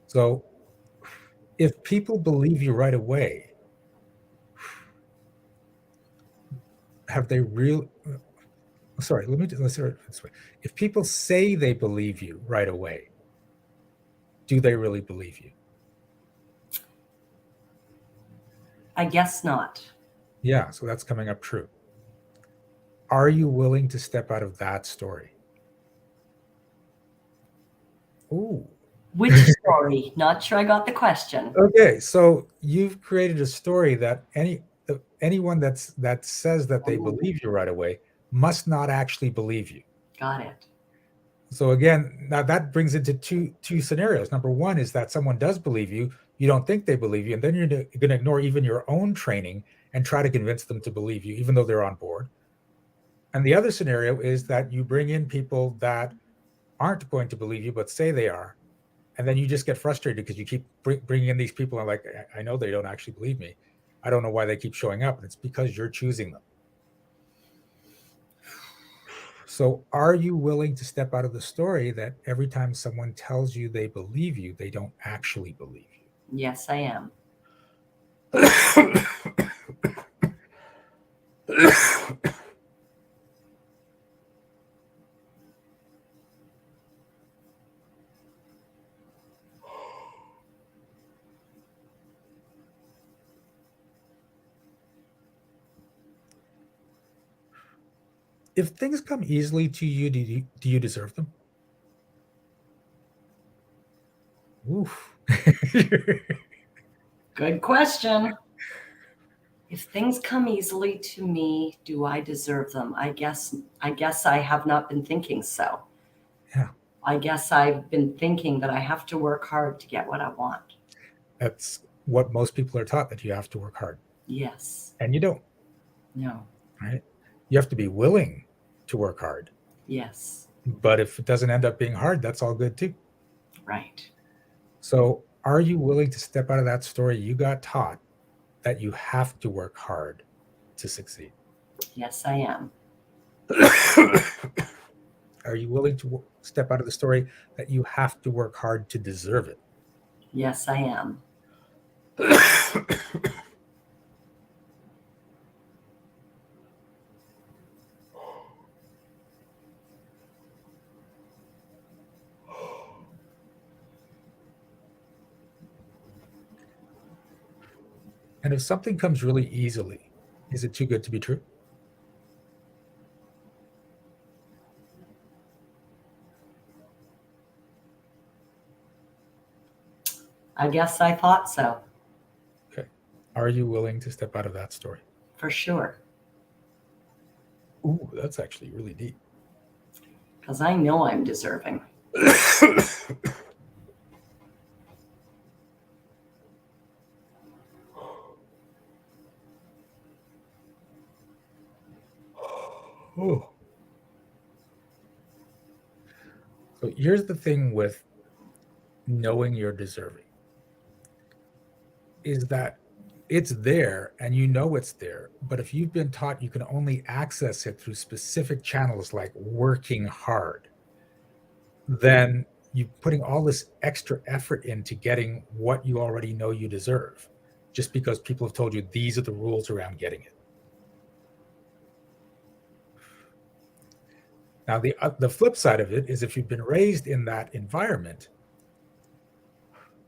So if people believe you right away, have they real sorry, let's start this way. If people say they believe you right away, do they really believe you? I guess not. Yeah, so that's coming up true. Are you willing to step out of that story? Ooh. Which story? Not sure I got the question. Okay, so you've created a story that anyone that says that they believe you right away must not actually believe you. Got it. So again, now that brings into two scenarios. Number one is that someone does believe you, you don't think they believe you, and then you're going to ignore even your own training and try to convince them to believe you, even though they're on board. And the other scenario is that you bring in people that aren't going to believe you, but say they are. And then you just get frustrated because you keep bringing in these people and like, I know they don't actually believe me. I don't know why they keep showing up. And it's because you're choosing them. So are you willing to step out of the story that every time someone tells you they believe you, they don't actually believe you? Yes, I am. If things come easily to you, do you deserve them? Oof. Good question. If things come easily to me, do I deserve them? I guess I have not been thinking so. Yeah. I guess I've been thinking that I have to work hard to get what I want. That's what most people are taught, that you have to work hard. Yes. And you don't. No. Right? You have to be willing to work hard. Yes. But if it doesn't end up being hard, that's all good too. Right. So are you willing to step out of that story you got taught that you have to work hard to succeed? Yes, I am. Are you willing to step out of the story that you have to work hard to deserve it? Yes, I am. And if something comes really easily, is it too good to be true? I guess I thought so. Okay. Are you willing to step out of that story? For sure. Ooh, that's actually really deep. Because I know I'm deserving. Oh. So here's the thing with knowing you're deserving, is that it's there and you know it's there. But if you've been taught you can only access it through specific channels like working hard, then you're putting all this extra effort into getting what you already know you deserve, just because people have told you these are the rules around getting it. Now, the flip side of it is if you've been raised in that environment,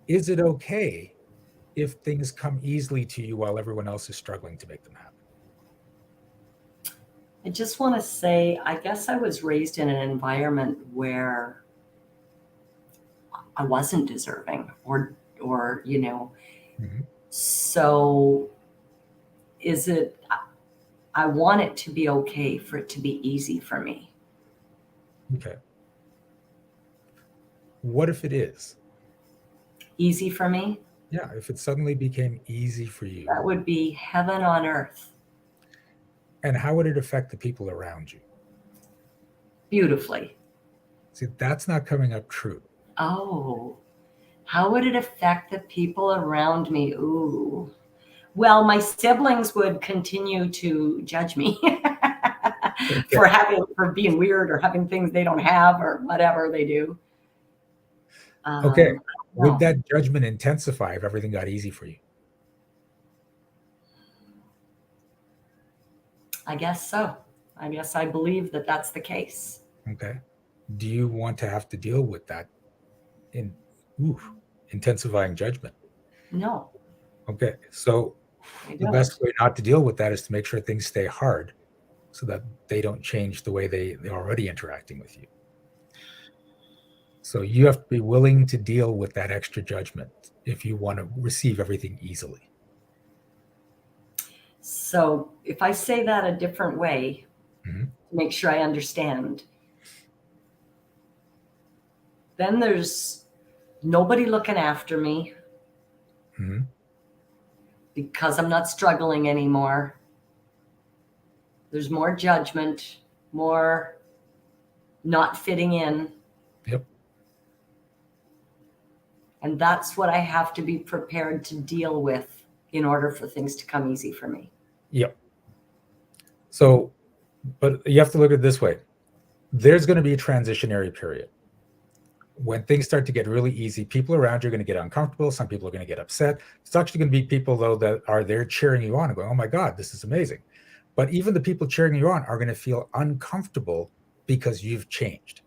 is it okay if things come easily to you while everyone else is struggling to make them happen? I just want to say, I guess I was raised in an environment where I wasn't deserving or Mm-hmm. So is it, I want it to be okay for it to be easy for me. Okay. What if it is? Easy for me? Yeah, if it suddenly became easy for you, That would be heaven on earth. and how would it affect the people around you? Beautifully. See, that's not coming up true. Oh, how would it affect the people around me? Ooh. Well, my siblings would continue to judge me Okay. for being weird or having things they don't have or whatever they do. Okay. Would No, that judgment intensify if everything got easy for you? I guess so. I guess I believe that that's the case. Okay. Do you want to have to deal with that in ooh, intensifying judgment? No, Okay. So I the best don't. way not to deal with that is to make sure things stay hard so that they don't change the way they're already interacting with you. So you have to be willing to deal with that extra judgment if you want to receive everything easily. So if I say that a different way, Mhm. to make sure I understand, then there's nobody looking after me Mhm. because I'm not struggling anymore. There's more judgment, more not fitting in. Yep. And that's what I have to be prepared to deal with in order for things to come easy for me. Yep. So, but you have to look at it this way. There's going to be a transitionary period. When things start to get really easy, people around you are going to get uncomfortable. Some people are going to get upset. It's actually going to be people, though, that are there cheering you on and going, oh my God, this is amazing. But even the people cheering you on are going to feel uncomfortable because you've changed.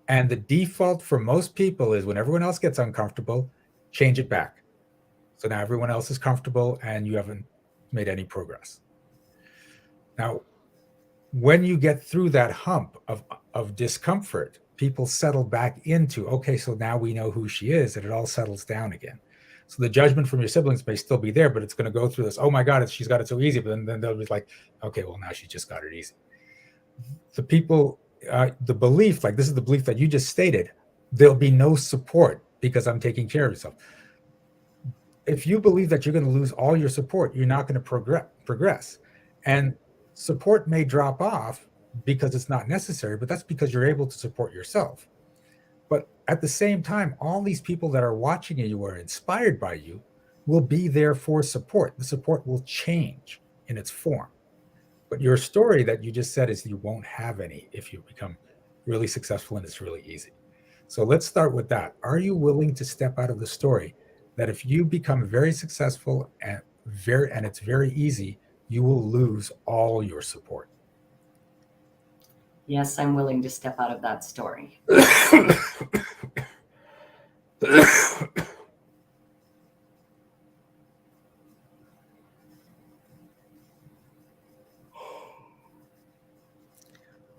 And the default for most people is when everyone else gets uncomfortable, change it back. So now everyone else is comfortable and you haven't made any progress. Now, when you get through that hump of discomfort, people settle back into, okay, so now we know who she is, and it all settles down again. So the judgment from your siblings may still be there, but it's going to go through this, oh my God, she's got it so easy. But then they'll be like, okay, well, now she just got it easy. The people, the belief, like this is the belief that you just stated, there'll be no support because I'm taking care of yourself. If you believe that you're going to lose all your support, you're not going to progress. And support may drop off because it's not necessary, but that's because you're able to support yourself. But at the same time, all these people that are watching you or inspired by you will be there for support. The support will change in its form. But your story that you just said is you won't have any if you become really successful and it's really easy. So let's start with that. Are you willing to step out of the story that if you become very successful and it's very easy, you will lose all your support? Yes, I'm willing to step out of that story.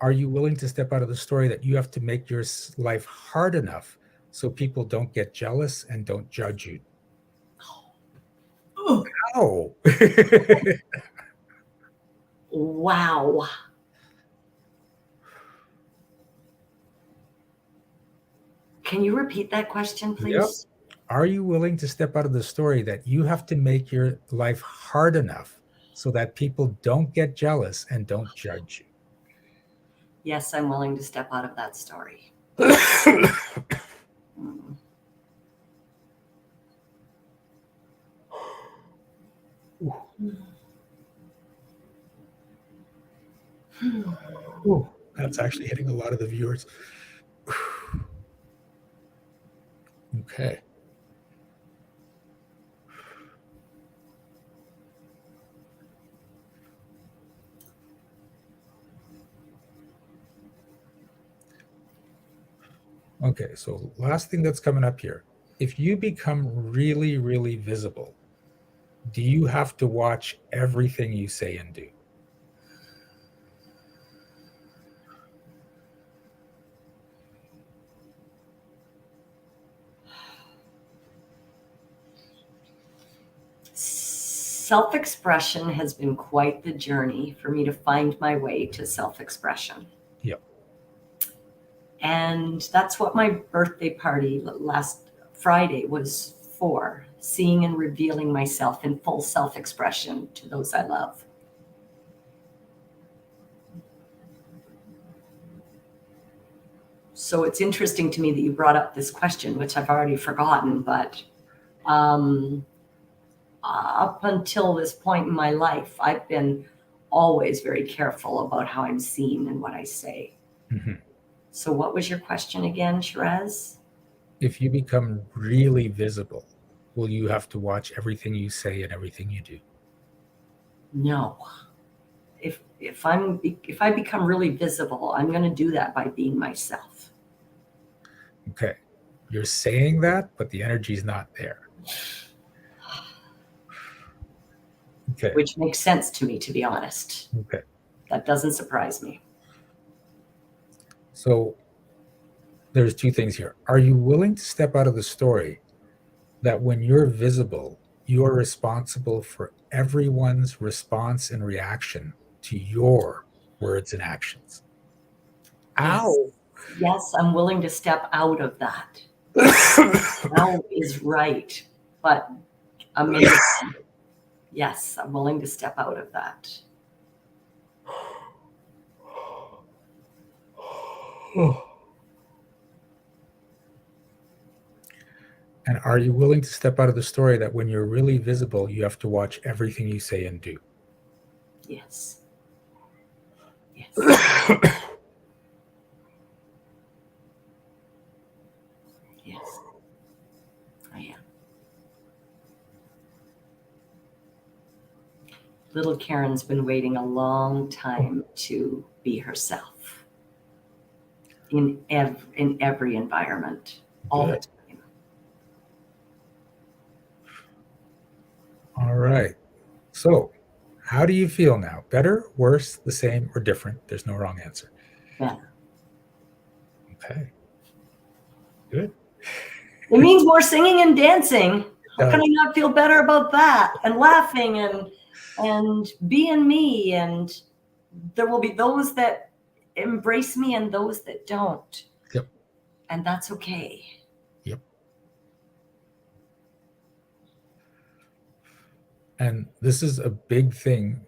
Are you willing to step out of the story that you have to make your life hard enough so people don't get jealous and don't judge you? Oh, Wow. Can you repeat that question, yep. please? Are you willing to step out of the story that you have to make your life hard enough so that people don't get jealous and don't judge Yes, I'm willing to step out of that story. you? Mm. Ooh, that's actually hitting a lot of the viewers. Okay. Okay, so last thing that's coming up here. If you become really, really visible, do you have to watch everything you say and do? Self-expression has been quite the journey for me to find my way to self-expression. Yep. And that's what my birthday party last Friday was for, seeing and revealing myself in full self-expression to those I love. So it's interesting to me that you brought up this question, which I've already forgotten, but up until this point in my life, I've been always very careful about how I'm seen and what I say. Mm-hmm. So what was your question again, Shiraz? If you become really visible, will you have to watch everything you say and everything you do? No. If I become really visible, I'm going to do that by being myself. Okay. You're saying that, but the energy's not there. Okay. Which makes sense to me, to be honest. Okay. That doesn't surprise me. So there's two things here. Are you willing to step out of the story that when you're visible, you are responsible for everyone's response and reaction to your words and actions? Yes. Ow! Yes, I'm willing to step out of that. Ow is right, but amazing. Yes, I'm willing to step out of that. And are you willing to step out of the story that when you're really visible, you have to watch everything you say and do? Yes. Yes. Yes. I am. Little Karen's been waiting a long time to be herself in every environment, all the time. All right. So, how do you feel now? Better, worse, the same, or different? There's no wrong answer. Better. Okay. Good. It means more singing and dancing. How can I not feel better about that? And laughing and being me. And there will be those that embrace me and those that don't. Yep. And that's okay. Yep. And this is a big thing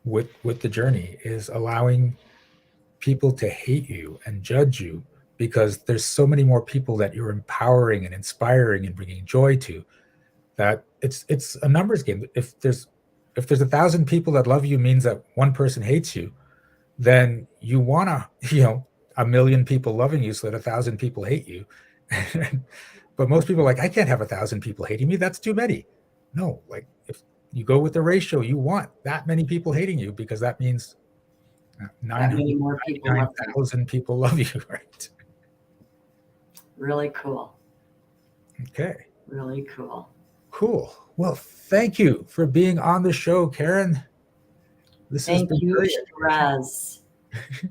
with the journey, is allowing people to hate you and judge you, because there's so many more people that you're empowering and inspiring and bringing joy to, that it's a numbers game. If there's 1,000 people that love you means that one person hates you, then you want to, 1,000,000 people loving you so that 1,000 people hate you. But most people are like, I can't have 1,000 people hating me. That's too many. No, like if you go with the ratio, you want that many people hating you, because that means 999,000 people love you, right? Really cool. Okay. Really cool. Cool. Well, thank you for being on the show, Karen. Thank you, Shiraz.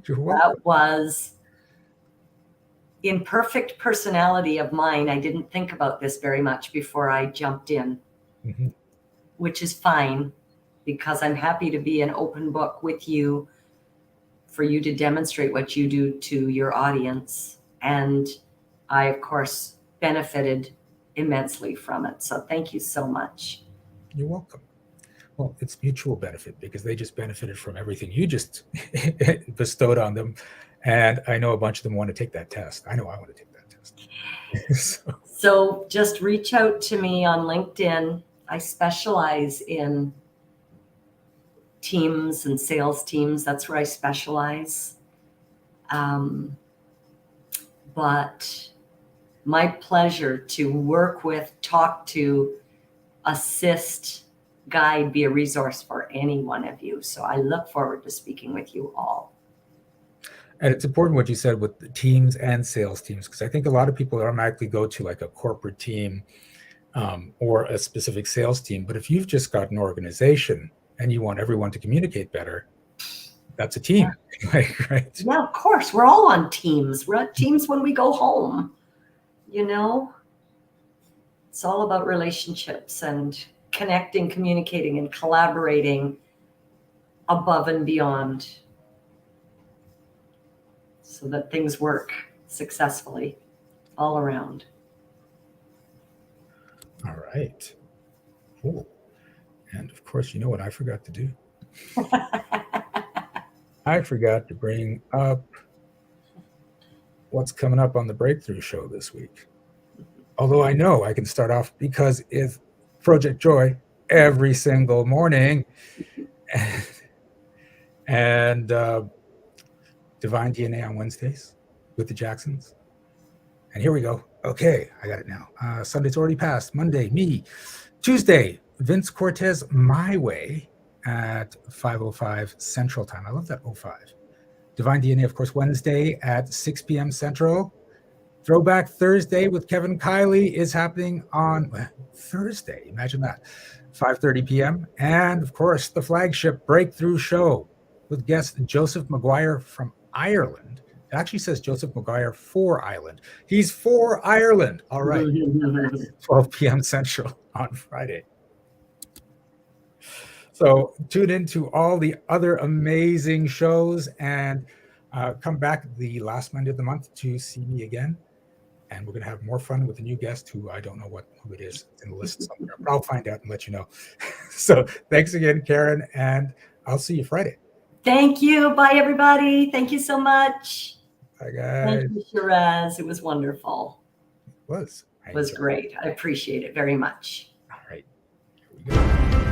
You're welcome. That was in perfect personality of mine. I didn't think about this very much before I jumped in, which is fine, because I'm happy to be an open book with you, for you to demonstrate what you do to your audience. And I, of course, benefited immensely from it. So thank you so much. You're welcome. Well, it's mutual benefit, because they just benefited from everything you just bestowed on them. And I know a bunch of them want to take that test. I know I want to take that test. So just reach out to me on LinkedIn. I specialize in teams and sales teams. That's where I specialize. But my pleasure to work with, talk to, assist, guide, be a resource for any one of you. So I look forward to speaking with you all. And it's important what you said with the teams and sales teams, because I think a lot of people automatically go to like a corporate team or a specific sales team. But if you've just got an organization and you want everyone to communicate better, that's a team. Yeah. Right? Yeah, of course. We're all on teams. We're on teams when we go home. It's all about relationships and connecting, communicating, and collaborating above and beyond so that things work successfully all around. All right. Cool. And of course, you know what I forgot to do? I forgot to bring up what's coming up on the Breakthrough Show this week. Although I know I can start off because it's Project Joy every single morning. And Divine DNA on Wednesdays with the Jacksons. And here we go. Okay, I got it now. Sunday's already passed. Monday, me. Tuesday, Vince Cortez, My Way at 5:05 Central Time. I love that 05. Divine DNA, of course, Wednesday at 6 p.m. Central. Throwback Thursday with Kevin Kiley is happening on Thursday. Imagine that. 5:30 p.m. And, of course, the flagship Breakthrough Show with guest Joseph McGuire from Ireland. It actually says Joseph McGuire for Ireland. He's for Ireland. All right. 12 p.m. Central on Friday. So tune into all the other amazing shows and come back the last Monday of the month to see me again. And we're going to have more fun with a new guest who I don't know who it is. It's in the list somewhere, but I'll find out and let you know. So thanks again, Karen, and I'll see you Friday. Thank you. Bye, everybody. Thank you so much. Bye, guys. Thank you, Shiraz. It was wonderful. It was. It was great. I appreciate it very much. All right. Here we go.